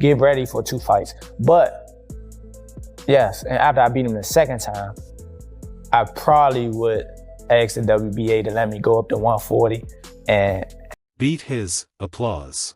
get ready for 2 fights. But yes, and after I beat him the second time, I probably would ask the WBA to let me go up to 140 and beat his applause.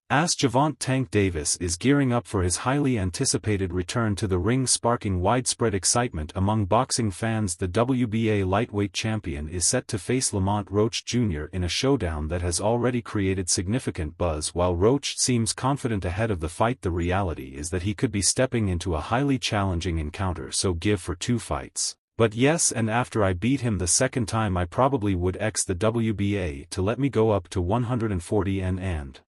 As Gervonta Tank Davis is gearing up for his highly anticipated return to the ring, sparking widespread excitement among boxing fans, the WBA lightweight champion is set to face Lamont Roach Jr. in a showdown that has already created significant buzz. While Roach seems confident ahead of the fight, the reality is that he could be stepping into a highly challenging encounter, so give for 2 fights. But yes, and after I beat him the second time, I probably would ask the WBA to let me go up to 140 and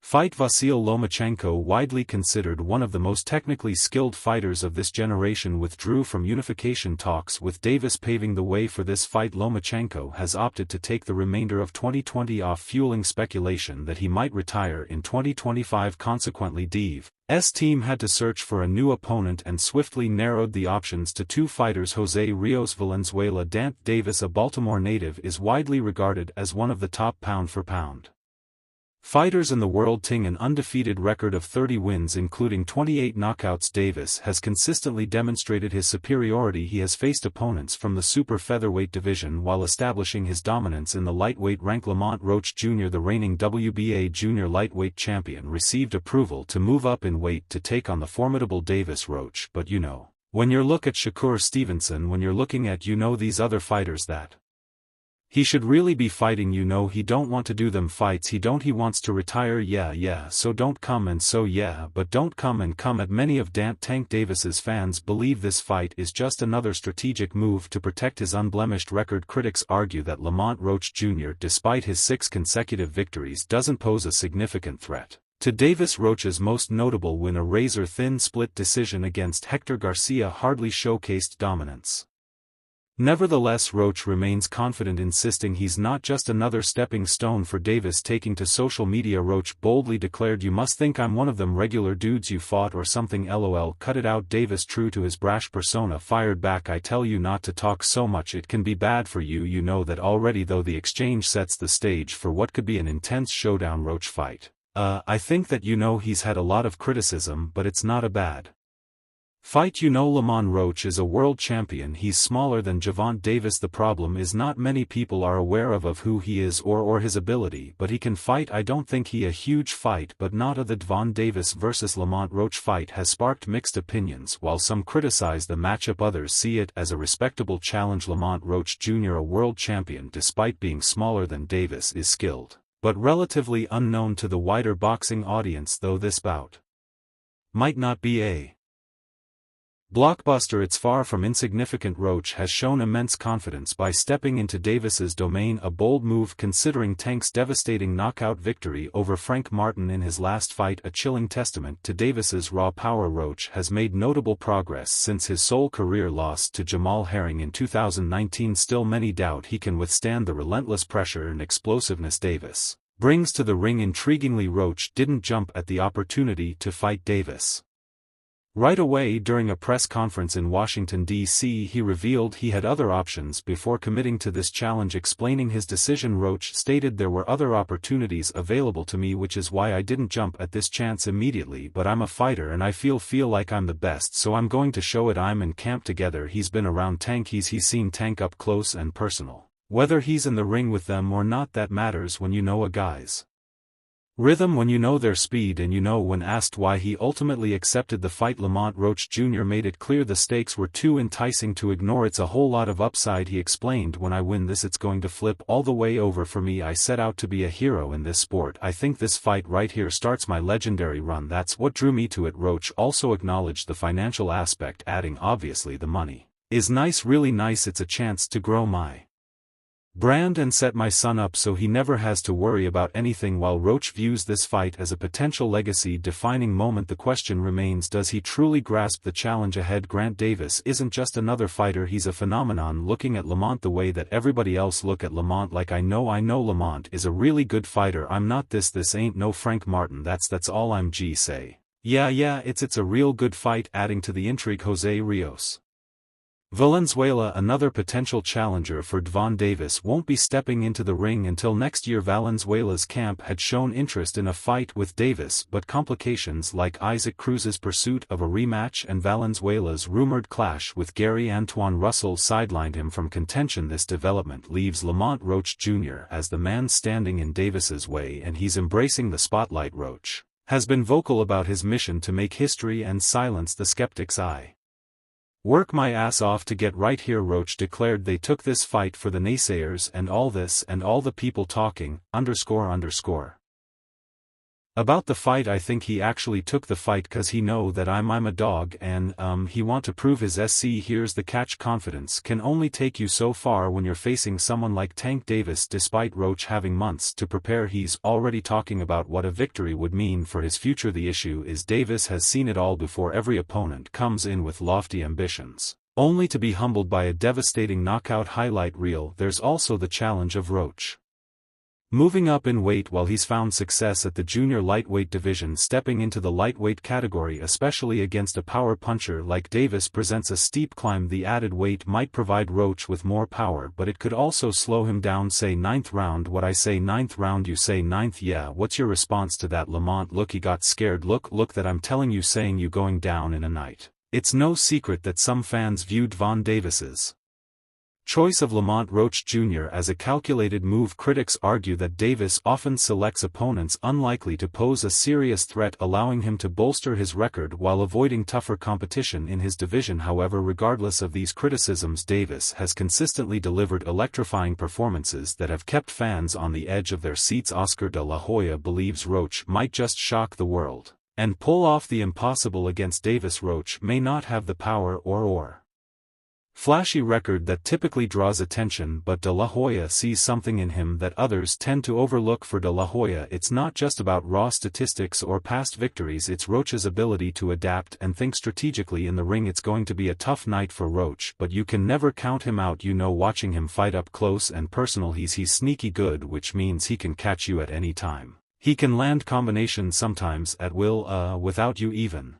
fight Vasyl Lomachenko. Widely considered one of the most technically skilled fighters of this generation, withdrew from unification talks, with Davis paving the way for this fight. Lomachenko has opted to take the remainder of 2020 off, fueling speculation that he might retire in 2025. Consequently, Dave's team had to search for a new opponent and swiftly narrowed the options to 2 fighters: Jose Rios Valenzuela. Dante Davis, a Baltimore native, is widely regarded as one of the top pound-for-pound fighters in the world, ting an undefeated record of 30 wins including 28 knockouts. Davis has consistently demonstrated his superiority. He has faced opponents from the super featherweight division while establishing his dominance in the lightweight rank. Lamont Roach Jr., the reigning WBA junior lightweight champion, received approval to move up in weight to take on the formidable Davis. Roach, but when you look at Shakur Stevenson, when you're looking at these other fighters that he should really be fighting, he don't want to do them fights, he wants to retire. So don't come, and so but don't come at many of Dante Tank Davis's fans believe this fight is just another strategic move to protect his unblemished record. Critics argue that Lamont Roach Jr., despite his 6 consecutive victories, doesn't pose a significant threat to Davis. Roach's most notable win, a razor-thin split decision against Hector Garcia, hardly showcased dominance. Nevertheless, Roach remains confident, insisting he's not just another stepping stone for Davis. Taking to social media, Roach boldly declared, "You must think I'm one of them regular dudes you fought or something, lol, cut it out." Davis, true to his brash persona, fired back, "I tell you not to talk so much, it can be bad for you, you know that already." Though the exchange sets the stage for what could be an intense showdown. Roach fight. I think that he's had a lot of criticism, but it's not a bad fight. Lamont Roach is a world champion. He's smaller than Gervonta Davis. The problem is not many people are aware of who he is or his ability, but he can fight. I don't think he a huge fight, but not a the Gervonta Davis versus Lamont Roach fight has sparked mixed opinions. While some criticize the matchup, others see it as a respectable challenge. Lamont Roach Jr., a world champion despite being smaller than Davis, is skilled, but relatively unknown to the wider boxing audience. Though this bout might not be a blockbuster, it's far from insignificant. Roach has shown immense confidence by stepping into Davis's domain, a bold move considering Tank's devastating knockout victory over Frank Martin in his last fight, a chilling testament to Davis's raw power. Roach has made notable progress since his sole career loss to Jamal Herring in 2019. Still, many doubt he can withstand the relentless pressure and explosiveness Davis brings to the ring. Intriguingly, Roach didn't jump at the opportunity to fight Davis right away. During a press conference in Washington, D.C., he revealed he had other options before committing to this challenge. Explaining his decision, Roach stated, "There were other opportunities available to me, which is why I didn't jump at this chance immediately, but I'm a fighter and I feel like I'm the best, so I'm going to show it. I'm in camp together." He's been around Tank, he's seen Tank up close and personal. Whether he's in the ring with them or not, that matters when you know a guy's rhythm, when you know their speed, and when asked why he ultimately accepted the fight, Lamont Roach Jr. made it clear the stakes were too enticing to ignore. "It's a whole lot of upside," he explained. "When I win this, it's going to flip all the way over for me. I set out to be a hero in this sport. I think this fight right here starts my legendary run. That's what drew me to it." Roach also acknowledged the financial aspect, adding, "Obviously the money is nice, really nice. It's a chance to grow my brand and set my son up so he never has to worry about anything." While Roach views this fight as a potential legacy-defining moment, the question remains, does he truly grasp the challenge ahead? Grant Davis isn't just another fighter, he's a phenomenon. Looking at Lamont the way that everybody else look at Lamont, like I know Lamont is a really good fighter. I'm not this ain't no Frank Martin, that's all I'm say. Yeah, it's a real good fight." Adding to the intrigue, Jose Rios Valenzuela, another potential challenger for Gervonta Davis, won't be stepping into the ring until next year. Valenzuela's camp had shown interest in a fight with Davis, but complications like Isaac Cruz's pursuit of a rematch and Valenzuela's rumored clash with Gary Antoine Russell sidelined him from contention. This development leaves Lamont Roach Jr. as the man standing in Davis's way, and he's embracing the spotlight. Roach has been vocal about his mission to make history and silence the skeptics. "I work my ass off to get right here," Roach declared. "They took this fight for the naysayers and all this and all the people talking, __." About the fight, "I think he actually took the fight cause he know that I'm a dog and, he want to prove his SC. Here's the catch: confidence can only take you so far when you're facing someone like Tank Davis." Despite Roach having months to prepare, he's already talking about what a victory would mean for his future. The issue is Davis has seen it all before. Every opponent comes in with lofty ambitions, only to be humbled by a devastating knockout. Highlight reel. There's also the challenge of Roach moving up in weight. While he's found success at the junior lightweight division, stepping into the lightweight category, especially against a power puncher like Davis, presents a steep climb. The added weight might provide Roach with more power, but it could also slow him down. Say ninth round. What I say ninth round, you say ninth. Yeah, what's your response to that, Lamont? "Look, he got scared. Look that I'm telling you, saying you going down in a night." It's no secret that some fans viewed Gervonta Davis's choice of Lamont Roach Jr. as a calculated move. Critics argue that Davis often selects opponents unlikely to pose a serious threat, allowing him to bolster his record while avoiding tougher competition in his division. However, regardless of these criticisms, Davis has consistently delivered electrifying performances that have kept fans on the edge of their seats. Oscar de la Hoya believes Roach might just shock the world and pull off the impossible against Davis. Roach may not have the power or flashy record that typically draws attention, but de la Hoya sees something in him that others tend to overlook. For de la Hoya, it's not just about raw statistics or past victories, it's Roach's ability to adapt and think strategically in the ring. It's going to be a tough night for Roach, but you can never count him out. Watching him fight up close and personal, he's sneaky good, which means he can catch you at any time. He can land combinations sometimes at will, without you even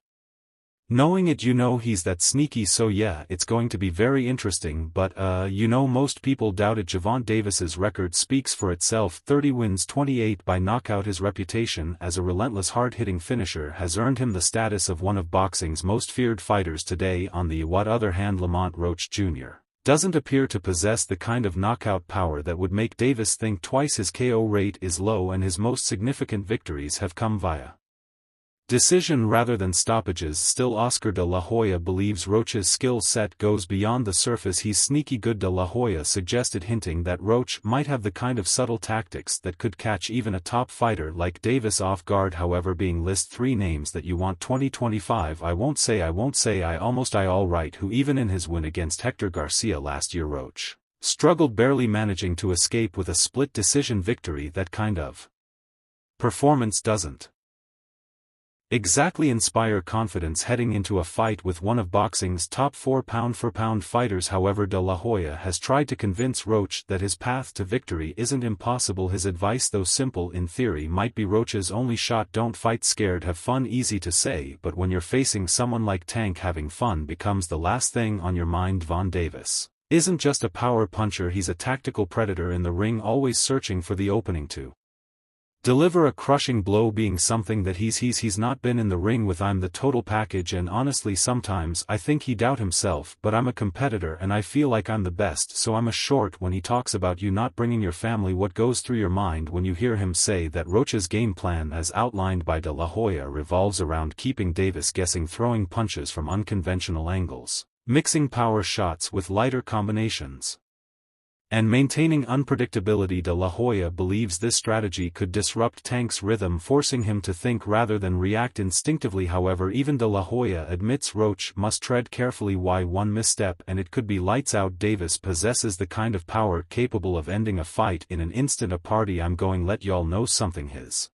knowing it. He's that sneaky. So yeah, it's going to be very interesting, but most people doubt it. Gervonta Davis's record speaks for itself: 30 wins, 28 by knockout. His reputation as a relentless, hard-hitting finisher has earned him the status of one of boxing's most feared fighters today. On the other hand, Lamont Roach Jr. doesn't appear to possess the kind of knockout power that would make Davis think twice. His KO rate is low, and his most significant victories have come via decision rather than stoppages. Still, Oscar de la Hoya believes Roach's skill set goes beyond the surface. He's sneaky good, de la Hoya suggested, hinting that Roach might have the kind of subtle tactics that could catch even a top fighter like Davis off guard. However, being list 3 names that you want 2025, I won't say I all right. Who even in his win against Hector Garcia last year, Roach struggled, barely managing to escape with a split decision victory. That kind of performance doesn't exactly inspire confidence heading into a fight with one of boxing's top 4 pound-for-pound fighters. However, de la Hoya has tried to convince Roach that his path to victory isn't impossible. His advice, though simple in theory, might be Roach's only shot: don't fight scared, have fun. Easy to say, but when you're facing someone like Tank, having fun becomes the last thing on your mind. Gervonta Davis isn't just a power puncher, he's a tactical predator in the ring, always searching for the opening to deliver a crushing blow. Being something that he's not been in the ring with. I'm the total package, and honestly sometimes I think he doubt himself, but I'm a competitor and I feel like I'm the best. So I'm a short when he talks about you not bringing your family. What goes through your mind when you hear him say that? Roach's game plan, as outlined by de la Hoya, revolves around keeping Davis guessing, throwing punches from unconventional angles, mixing power shots with lighter combinations, and maintaining unpredictability. De la Hoya believes this strategy could disrupt Tank's rhythm, forcing him to think rather than react instinctively. However, even de la Hoya admits Roach must tread carefully. Why? One misstep and it could be lights out. Davis possesses the kind of power capable of ending a fight in an instant. A party I'm going let y'all know something: his